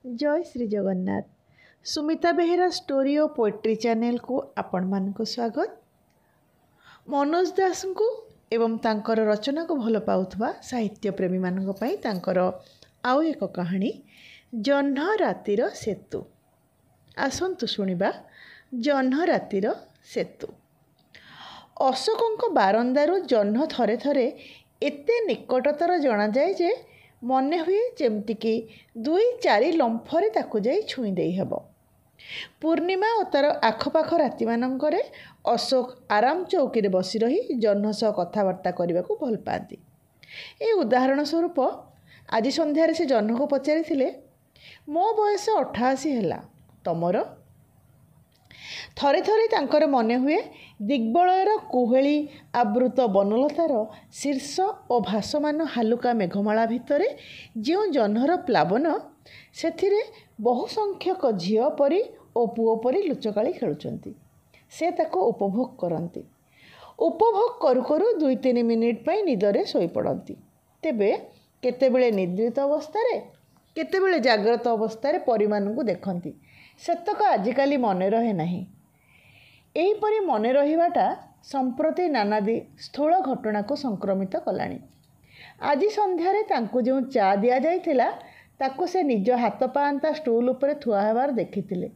जय श्री जगन्नाथ। सुमिता बेहेरा स्टोरी और poetry channel को आपण मानक स्वागत। मनोज दास को एवं तांकर रचना को भल पाउथबा साहित्य प्रेमी मानक पई तांकर आउ एक कहानी जह्न रातिर सेतु। आसंतु शुणिबा जह्न रातिर सेतु। अशोकଙ୍କ बारंदारू जह्न थरे थरे एते निकटतर जना जाए जे मने हुए जमतीक 2-4 लंफरे ताकू जाई छुई देई हेबो। पूर्णिमा और तार आखपाख राति मानकरे अशोक आराम चौकी बसी रही जह्न सह कथबार्ता करने को भल पाती। ए उदाहरण स्वरूप आज संध्यारे से जह्न को पचारि मो बयस 88 है तमर। थरे थरे तांकर मने हुए दिग्बलयर कुहेली आवृत बनलतार शीर्ष और भासमान हालुका मेघमाला भितरे जो जह्नर प्लावन सेथिरे बहु संख्यक झील परी और पुओ परी लुचकाली खेलुचंती। से ताको उपभोग करती। उपभोग करू करू 2-3 मिनिट पई निदरे सोई पड़ती। तेबे केतेबेले निद्रित अवस्था केतेबेले जाग्रत अवस्था परिमानकु देखती। सेतक आजिकाली मने रहे नहीं। एहीपरि मने रहिबाटा संप्रति नानादी स्थूल घटना को संक्रमित कलानी। आज संध्यारे तांकु जो चा दिया जाइथिला ताकु से निज हाथ पांता स्टूल उपरे थुआ हेबार देखिथिले।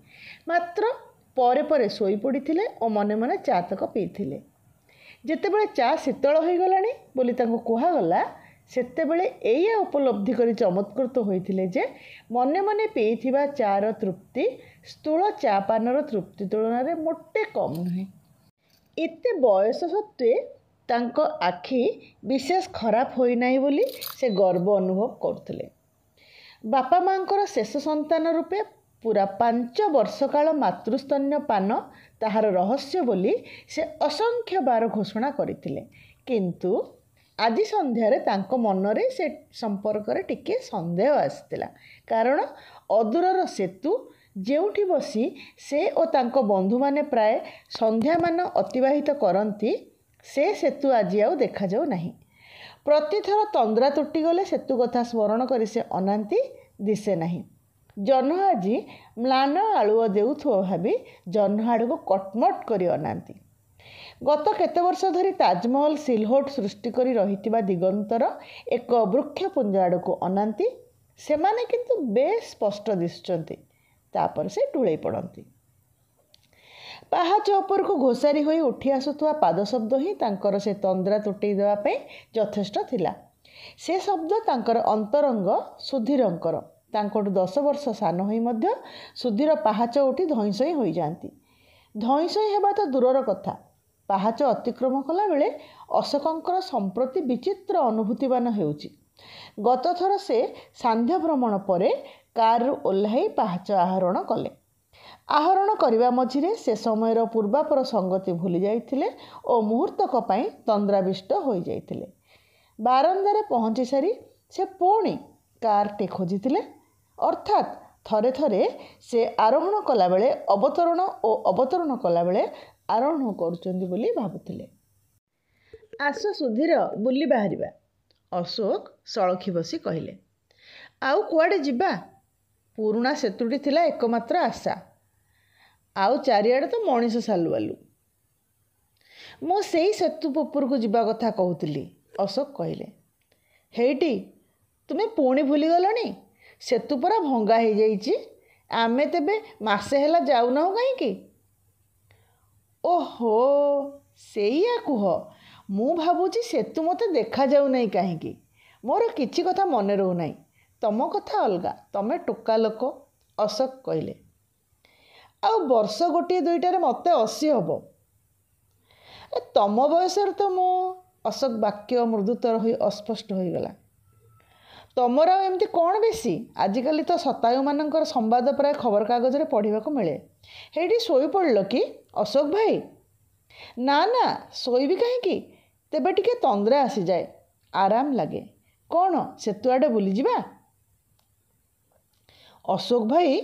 मात्र परे परे सोई पड़िथिले और मने मने चा तक पीथिले। जेतेबेले चा शीतल हो गलानी बोली तांकु कुहागला सेतेबेले एया उपलब्धि करी चमत्कृत होइथिले जे मने मने पीथिबा चार तृप्ति स्थूल चा पानर तृप्ति तुलन में मोटे कम नुहे। एते बयस सत्वे तांको आखि विशेष खराब होई नाही बोली से गर्व अनुभव करथिले। बापा मांकर शेष संतान रूपे पूरा 5 वर्ष काल मातृस्तन्य पान ताहार रहस्य बोली से असंख्य बार घोषणा करथिले। किंतु आज संध्यारे तांको मनरे से संपर्क रे टिके संदेह आसतिला। कारण अदूरर सेतु जेउठी बसी से और तांको बंधु माने प्राय संध्या मान अतिवाहित करती से सेतु आज आउ देखा जाऊ नहीं। प्रतिथर तंद्रा तुटी गले सेतु कथा स्मरण करी से अनांती दिसे नहीं। जह्न आज म्लान आलुओ देउथो भावी जह्न आड़ को कटमट करी अनांती। गत केते वर्ष धरी ताजमहल सिलहोट सृष्टि करी रहितिबा दिगंतर एक वृक्षपुंज आड़ को अनांती। सेमाने किंतु बेस स्पष्ट दिसुचंती। तापर से टुळई पड़ती। पाहाच उपर को घोषारी होई उठी आसुथुआ पाद शब्द ही तांकर से तंद्रा तुटई देवा पई यथेष्ट थिला। से शब्द तांकर अंतरंग सुधीरंकर तांकोटु 10 वर्ष सान होई मध्य सुधीर पाहाच उठी धईसई होई जांती। धईसई हेबा तो दूरर कथा पाहाच अतिक्रम कला बेले अशोकंकर संप्रति विचित्र अनुभूतिवान हेउची। गत थर से सांध्य भ्रमण परे कार ओह्लाई पाहाच आहरण कले। आहरण करने मझिरे से समयर पूर्वापर संगति भूली जाइथिले और मुहूर्तक पई तंद्राविष्ट होई जाइथिले। बारंदारे पहुँची सारी से पुणी कारटे खोजिथिले। अर्थात थरे थरे से आरोहण कला बेले अवतरण और अवतरण कला बेले आरोहण करुचंदी बोली भाबुथिले। आस सुधीर बुली बाहरिबा। अशोक सळखी बसी कहिले। आउ कुआडे जिबा? पुरुणा सेतुटी थिला एकमात्र आशा। आउ चारिआडे तो मनीष सालुवालु। मो सेई सेतु उपर को जिबा कथा कहूतिली। अशोक कहिले। हेइटी तुमे पुणी भूली गलनी? सेतु परा भंगा हो जाइछि। आमे तेबे मासे हेला जाउना काहींकी? ओहो सेया कुह। मु भाबुची सेतु मते देखा जाउ नाही काहींकी। मोर किछि कथा मने रहु नाही। तम कथा अलगा। तमे टोका लोक। अशोक कहले। आ वर्ष गोटे 2टारे मते 80 हबो। तम बयसर तो मो अशोक वाक्य मृदुतर हो अस्पष्ट हो गला। तमर एमती कौन बेसी? आजिकल तो शतायु मानकर संवाद प्राय खबर कागज रे पढ़ा मिले। हेटी शोई पड़ल कि अशोक भाई? ना ना शोइबी कहीं तेबे टिके तंद्रा आसी जाए आराम लगे। कौन सेतु आडे बुली जिबा? अशोक भाई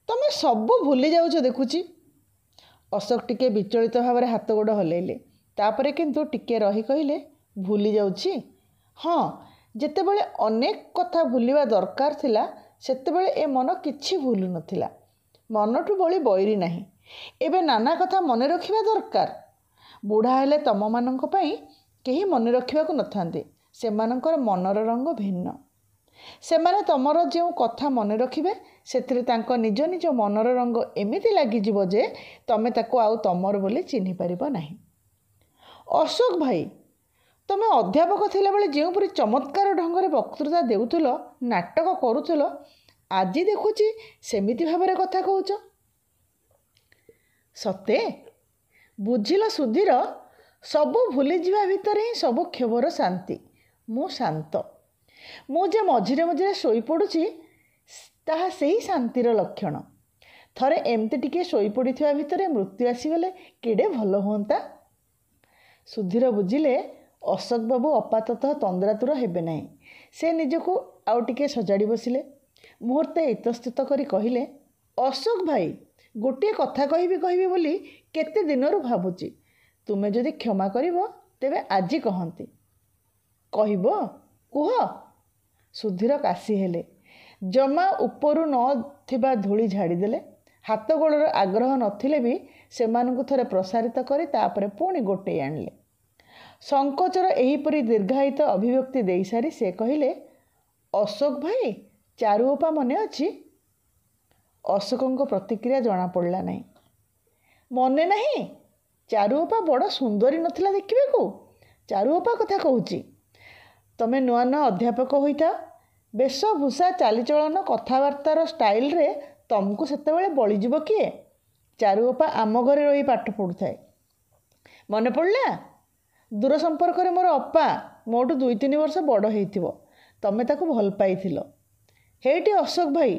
तमे सबू भूली जाउछ देखुची। अशोक टिके विचलित भाव में हाथ गोड़ हलैले। तापरे किंतु टिके रही कहले भूली जाउछि। हाँ जेतेबेले अनेक कथा भूलिबा दरकार थिला ସେତେବେଳେ ଏ ମନ କିଛି ଭୁଲୁ ନଥିଲା। ମନଠୁ ବଳି ବୈରୀ ନାହିଁ। ଏବେ ନାନା କଥା ମନେ ରଖିବା ଦରକାର। ବୁଢ଼ା ହେଲେ ତମମାନଙ୍କ ପାଇଁ କେହି ମନେ ରଖିବାକୁ ନଥାନ୍ତି। ସେମାନଙ୍କର ମନର ରଙ୍ଗ ଭିନ୍ନ। ସେମାନେ ତମର ଯେଉଁ କଥା ମନେ ରଖିବେ ସେଥିରେ ତାଙ୍କ ନିଜ ନିଜ ମନର ରଙ୍ଗ ଏମିତି ଲାଗିଯିବ ଯେ ତମେ ତାକୁ ଆଉ ତମର ବୋଲି ଚିହ୍ନି ପାରିବ ନାହିଁ। ଅଶୋକ ଭାଇ, ତମେ ଅଧ୍ୟାପକ ଥିଲାବେଳେ ଯେଉଁପରି ଚମତ୍କାର ଢଙ୍ଗରେ ବକ୍ତୃତା ଦେଉଥିଲ, ନାଟକ କରୁଥିଲ, ଆଜି ଦେଖୁଛି ସେମିତି ଭାବରେ କଥା କହୁଛ। ସତେ? ବୁଝିଲ ସୁଧୀର, ସବୁ ଭୁଲିଯିବା ଭିତରେ ହିଁ ସବୁ କ୍ଷୋଭର ଶାନ୍ତି। ମୁଁ ଶାନ୍ତ। ମୁଁ ଯେ ମଝିରେ ମଝିରେ ଶୋଇପଡ଼ୁଛି ତାହା ସେହି ଶାନ୍ତିର ଲକ୍ଷଣ। ଥରେ ଏମିତି ଟିକିଏ ଶୋଇପଡ଼ିଥିବା ଭିତରେ ମୃତ୍ୟୁ ଆସିଗଲେ କେଡ଼େ ଭଲ ହୁଅନ୍ତା। ସୁଧୀର ବୁଝିଲେ ଅଶୋକ ବାବୁ ଆପାତତଃ ତନ୍ଦ୍ରାତୁର ହେବେ ନାହିଁ। ସେ ନିଜକୁ ଆଉ ଟିକିଏ ସଜାଡ଼ି ବସିଲେ। ମୁହୂର୍ତ୍ତେ ଇତସ୍ତତ କରି କହିଲେ, ଅଶୋକ ଭାଇ, ଗୋଟିଏ କଥା କହିବି ବୋଲି କେତେ ଦିନରୁ ଭାବୁଛି। ତୁମେ ଯଦି କ୍ଷମା କରିବ ତେବେ ଆଜି କହନ୍ତି। କହିବ? କୁହ। ସୁଧୀର କାଶି ହେଲେ। ଜମା ଉପରୁ ନ ଥିବା ଧୂଳି ଝାଡ଼ିଦେଲେ। ହାତ ଗୋଡ଼ର ଆଗ୍ରହ ନଥିଲେ ବି ସେମାନଙ୍କୁ ଥରେ ପ୍ରସାରିତ କରି ତାପରେ ପୁଣି ଗୋଟେଇ ଆଣିଲେ। ସଙ୍କୋଚର ଏହିପରି ଦୀର୍ଘାୟିତ ଅଭିବ୍ୟକ୍ତି ଦେଇସାରି ସେ କହିଲେ, ଅଶୋକ ଭାଇ, ଚାରୁଅପା ମନେ ଅଛି? ଅଶୋକଙ୍କ ପ୍ରତିକ୍ରିୟା ଜଣାପଡ଼ିଲା ନାହିଁ। ମନେ ନାହିଁ? ଚାରୁଅପା ବଡ଼ ସୁନ୍ଦରୀ ନଥିଲା ଦେଖିବାକୁ? ଚାରୁଅପା କଥା କହୁଛି। ତମେ ନୂଆ ନୂଆ ଅଧ୍ୟାପକ ହୋଇଥାଅ। ବେଶଭୂଷା, ଚାଲିଚଳନ, କଥାବାର୍ତ୍ତାର ଷ୍ଟାଇଲରେ ତମକୁ ସେତେବେଳେ ବଳିଯିବ କିଏ? ଚାରୁଅପା ଆମ ଘରେ ରହି ପାଠ ପଢ଼ୁଥାଏ। ମନେ ପଡ଼ିଲା? ଦୂର ସମ୍ପର୍କରେ ମୋର ଅପା, ମୋଠୁ 2-3 ବର୍ଷ ବଡ଼ ହେଇଥିବ। ତମେ ତାକୁ ଭଲ ପାଇଥିଲ। ହେଇଟି ଅଶୋକ ଭାଇ,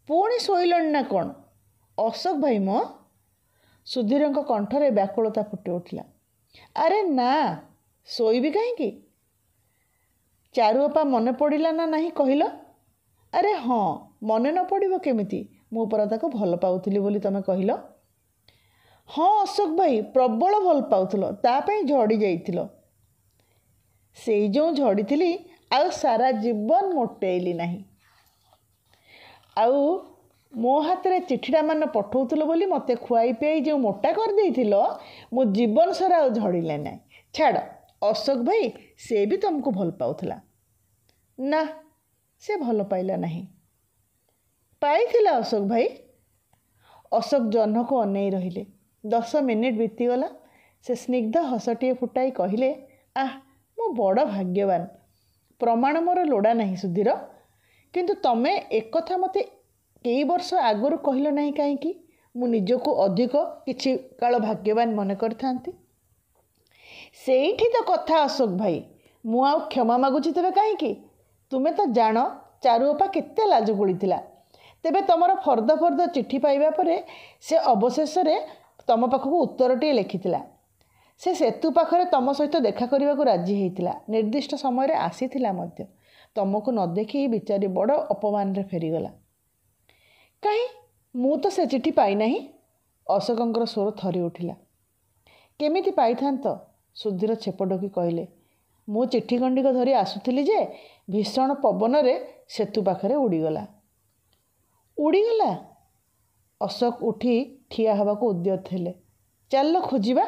ପୁଣି ଶୋଇଲଣି ନା କ'ଣ? ଅଶୋକ ଭାଇ ମ? ସୁଧୀରଙ୍କ କଣ୍ଠରେ ବ୍ୟାକୁଳତା ଫୁଟି ଉଠିଲା। ଆରେ ନା, ଶୋଇବି କାହିଁକି? ଚାରୁଅପା ମନେ ପଡ଼ିଲା ନା ନାହିଁ କହିଲ? ଆରେ ହଁ, ମନେ ନ ପଡ଼ିବ କେମିତି? ମୁଁ ପରା ତାକୁ ଭଲ ପାଉଥିଲି ବୋଲି ତମେ କହିଲ। ହଁ ଅଶୋକ ଭାଇ, ପ୍ରବଳ ଭଲ ପାଉଥିଲ। ତା ପାଇଁ ଝଡ଼ି ଯାଇଥିଲ। ସେଇ ଯେଉଁ ଝଡ଼ିଥିଲି ଆଉ ସାରା ଜୀବନ ମୋଟେଇଲି ନାହିଁ। ଆଉ ମୋ ହାତରେ ଚିଠିଟା ମାନ ପଠାଉଥିଲ ବୋଲି ମୋତେ ଖୁଆଇ ପିଆଇ ଯେଉଁ ମୋଟା କରିଦେଇଥିଲ, ମୁଁ ଜୀବନ ସାରା ଆଉ ଝଡ଼ିଲେ ନାହିଁ। ଛାଡ଼, ଅଶୋକ ଭାଇ ସେ ବି ତମକୁ ଭଲ ପାଉଥିଲା। ନା, ସେ ଭଲ ପାଇଲା ନାହିଁ। ପାଇଥିଲା ଅଶୋକ ଭାଇ। ଅଶୋକ ଜହ୍ନକୁ ଅନେଇ ରହିଲେ। 10 ମିନିଟ୍ ବିତିଗଲା। ସେ ସ୍ନିଗ୍ଧ ହସଟିଏ ଫୁଟାଇ କହିଲେ, ଆଃ, ମୁଁ ବଡ଼ ଭାଗ୍ୟବାନ। ପ୍ରମାଣ ମୋର ଲୋଡ଼ା ନାହିଁ ସୁଧୀର। କିନ୍ତୁ ତମେ ଏକଥା ମୋତେ କେଇ ବର୍ଷ ଆଗରୁ କହିଲ ନାହିଁ କାହିଁକି? ମୁଁ ନିଜକୁ ଅଧିକ କିଛି କାଳ ଭାଗ୍ୟବାନ ମନେ କରିଥାନ୍ତି। ସେଇଠି ତ କଥା ଅଶୋକ ଭାଇ। ମୁଁ ଆଉ କ୍ଷମା ମାଗୁଛି ତେବେ କାହିଁକି? ତୁମେ ତ ଜାଣ ଚାରୁଅପା କେତେ ଲାଜକୁଳି ଥିଲା। ତେବେ ତମର ଫର୍ଦ୍ଦ ଚିଠି ପାଇବା ପରେ ସେ ଅବଶେଷରେ ତମ ପାଖକୁ ଉତ୍ତରଟିଏ ଲେଖିଥିଲା। ସେ ସେତୁ ପାଖରେ ତମ ସହିତ ଦେଖା କରିବାକୁ ରାଜି ହେଇଥିଲା। ନିର୍ଦ୍ଦିଷ୍ଟ ସମୟରେ ଆସିଥିଲା ମଧ୍ୟ। ତମକୁ ନ ଦେଖି ବିଚାରି ବଡ଼ ଅପମାନରେ ଫେରିଗଲା। କାହିଁ, ମୁଁ ତ ସେ ଚିଠି ପାଇନାହିଁ। ଅଶୋକଙ୍କର ସ୍ୱର ଥରି ଉଠିଲା। କେମିତି ପାଇଥାନ୍ତ? ସୁଧୀର ଛେପ ଢୋକି କହିଲେ, ମୁଁ ଚିଠି ଖଣ୍ଡିକ ଧରି ଆସୁଥିଲି ଯେ ଭୀଷଣ ପବନରେ ସେତୁ ପାଖରେ ଉଡ଼ିଗଲା। ଉଡ଼ିଗଲା? ଅଶୋକ ଉଠି ଠିଆ ହେବାକୁ ଉଦ୍ୟତ ହେଲେ। ଚାଲ ଖୋଜିବା।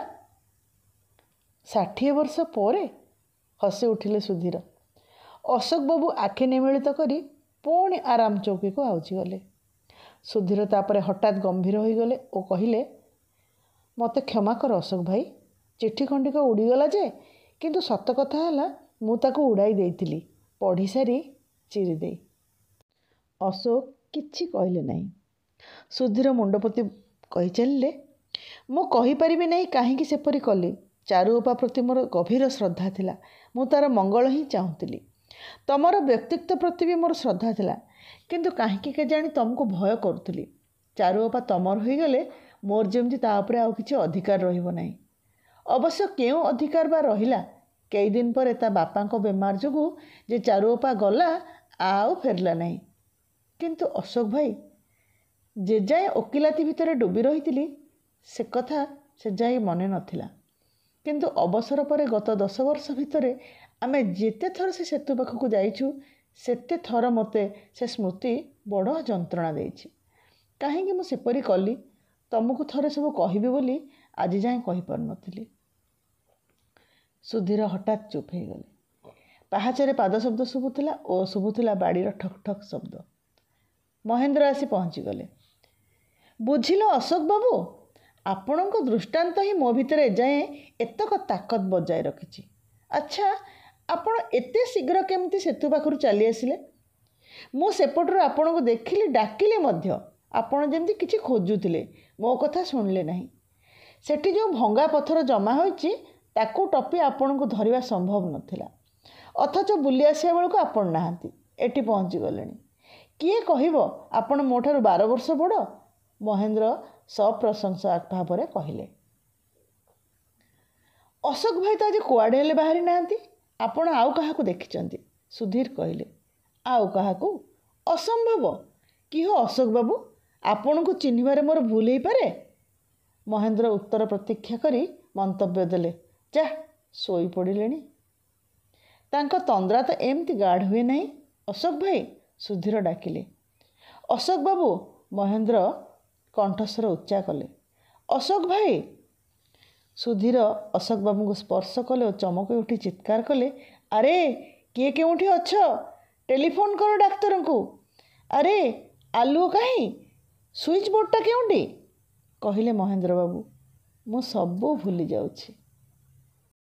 60 ବର୍ଷ ପରେ? ହସି ଉଠିଲେ ସୁଧୀର। ଅଶୋକ ବାବୁ ଆଖି ନିମିଳିତ କରି ପୁଣି ଆରାମ ଚୌକିକୁ ଆଉଜିଗଲେ। ସୁଧୀର ତାପରେ ହଠାତ୍ ଗମ୍ଭୀର ହୋଇଗଲେ ଓ କହିଲେ, ମୋତେ କ୍ଷମା କର ଅଶୋକ ଭାଇ। ଚିଠି ଖଣ୍ଡିକ ଉଡ଼ିଗଲା ଯେ, କିନ୍ତୁ ସତ କଥା ହେଲା ମୁଁ ତାକୁ ଉଡ଼ାଇ ଦେଇଥିଲି, ପଢ଼ିସାରି ଚିରିଦେଇ। ଅଶୋକ କିଛି କହିଲେ ନାହିଁ। ସୁଧୀର ମୁଣ୍ଡପୋତି କହିଚାଲିଲେ, ମୁଁ କହିପାରିବି ନାହିଁ କାହିଁକି ସେପରି କଲି। ଚାରୁଅପା ପ୍ରତି ମୋର ଗଭୀର ଶ୍ରଦ୍ଧା ଥିଲା। ମୁଁ ତା'ର ମଙ୍ଗଳ ହିଁ ଚାହୁଁଥିଲି। ତମର ବ୍ୟକ୍ତିତ୍ୱ ପ୍ରତି ବି ମୋର ଶ୍ରଦ୍ଧା ଥିଲା। କିନ୍ତୁ କାହିଁକି କେଜାଣି ତମକୁ ଭୟ କରୁଥିଲି। ଚାରୁଅପା ତମର ହୋଇଗଲେ ମୋର ଯେମିତି ତା ଉପରେ ଆଉ କିଛି ଅଧିକାର ରହିବ ନାହିଁ। ଅବଶ୍ୟ କେଉଁ ଅଧିକାର ବା ରହିଲା? କେଇଦିନ ପରେ ତା ବାପାଙ୍କ ବେମାର ଯୋଗୁଁ ଯେ ଚାରୁଅପା ଗଲା, ଆଉ ଫେରିଲା ନାହିଁ। କିନ୍ତୁ ଅଶୋକ ଭାଇ, ଯେ ଯାଏ ଓକିଲାତି ଭିତରେ ଡୁବି ରହିଥିଲି ସେ କଥା ସେ ଯାଏ ମନେ ନଥିଲା। କିନ୍ତୁ ଅବସର ପରେ ଗତ 10 ବର୍ଷ ଭିତରେ ଆମେ ଯେତେ ଥର ସେ ସେତୁ ପାଖକୁ ଯାଇଛୁ ସେତେ ଥର ମୋତେ ସେ ସ୍ମୃତି ବଡ଼ ଯନ୍ତ୍ରଣା ଦେଇଛି। କାହିଁକି ମୁଁ ସେପରି କଲି ତମକୁ ଥରେ ସବୁ କହିବି ବୋଲି ଆଜି ଯାଏଁ କହିପାରୁନଥିଲି। ସୁଧୀର ହଠାତ୍ ଚୁପ୍ ହେଇଗଲେ। ପାହାଚରେ ପାଦ ଶବ୍ଦ ଶୁଭୁଥିଲା ଓ ଶୁଭୁଥିଲା ବାଡ଼ିର ଠକ୍ ଠକ୍ ଶବ୍ଦ। ମହେନ୍ଦ୍ର ଆସି ପହଞ୍ଚିଗଲେ। ବୁଝିଲ ଅଶୋକ ବାବୁ, ଆପଣଙ୍କ ଦୃଷ୍ଟାନ୍ତ ହିଁ ମୋ ଭିତରେ ଏଯାଏଁ ଏତକ ତାକତ ବଜାୟ ରଖିଛି। ଆଚ୍ଛା, ଆପଣ ଏତେ ଶୀଘ୍ର କେମିତି ସେତୁ ପାଖରୁ ଚାଲି ଆସିଲେ? ମୁଁ ସେପଟରୁ ଆପଣଙ୍କୁ ଦେଖିଲି, ଡାକିଲି ମଧ୍ୟ। ଆପଣ ଯେମିତି କିଛି ଖୋଜୁଥିଲେ, ମୋ କଥା ଶୁଣିଲେ ନାହିଁ। ସେଠି ଯେଉଁ ଭଙ୍ଗା ପଥର ଜମା ହୋଇଛି ତାକୁ ଟପି ଆପଣଙ୍କୁ ଧରିବା ସମ୍ଭବ ନଥିଲା। ଅଥଚ ବୁଲି ଆସିବା ବେଳକୁ ଆପଣ ନାହାନ୍ତି, ଏଠି ପହଞ୍ଚିଗଲେଣି। କିଏ କହିବ ଆପଣ ମୋ ଠାରୁ 12 ବର୍ଷ ବଡ଼? ମହେନ୍ଦ୍ର ସପ୍ରଶଂସା ଭାବରେ କହିଲେ। ଅଶୋକ ଭାଇ ତ ଆଜି କୁଆଡ଼େ ହେଲେ ବାହାରି ନାହାନ୍ତି। ଆପଣ ଆଉ କାହାକୁ ଦେଖିଛନ୍ତି? ସୁଧୀର କହିଲେ। ଆଉ କାହାକୁ? ଅସମ୍ଭବ। କି ହୋ ଅଶୋକ ବାବୁ, ଆପଣଙ୍କୁ ଚିହ୍ନିବାରେ ମୋର ଭୁଲ ହେଇପାରେ? ମହେନ୍ଦ୍ର ଉତ୍ତର ପ୍ରତୀକ୍ଷା କରି ମନ୍ତବ୍ୟ ଦେଲେ। ଯାଃ, ଶୋଇପଡ଼ିଲେଣି। ତାଙ୍କ ତନ୍ଦ୍ରା ତ ଏମିତି ଗାଢ଼ ହୁଏ ନାହିଁ। ଅଶୋକ ଭାଇ, ସୁଧୀର ଡାକିଲେ। ଅଶୋକ ବାବୁ, ମହେନ୍ଦ୍ର କଣ୍ଠସ୍ୱର ଉଚ୍ଚା କଲେ। ଅଶୋକ ଭାଇ। ସୁଧୀର ଅଶୋକ ବାବୁଙ୍କୁ ସ୍ପର୍ଶ କଲେ ଓ ଚମକି ଉଠି ଚିତ୍କାର କଲେ। ଆରେ, କିଏ କେଉଁଠି ଅଛ? ଟେଲିଫୋନ୍ କର ଡାକ୍ତରଙ୍କୁ। ଆରେ, ଆଲୁଅ କାହିଁ? ସୁଇଚ୍ ବୋର୍ଡ଼ଟା କେଉଁଠି? କହିଲେ ମହେନ୍ଦ୍ର ବାବୁ। ମୁଁ ସବୁ ଭୁଲି ଯାଉଛି।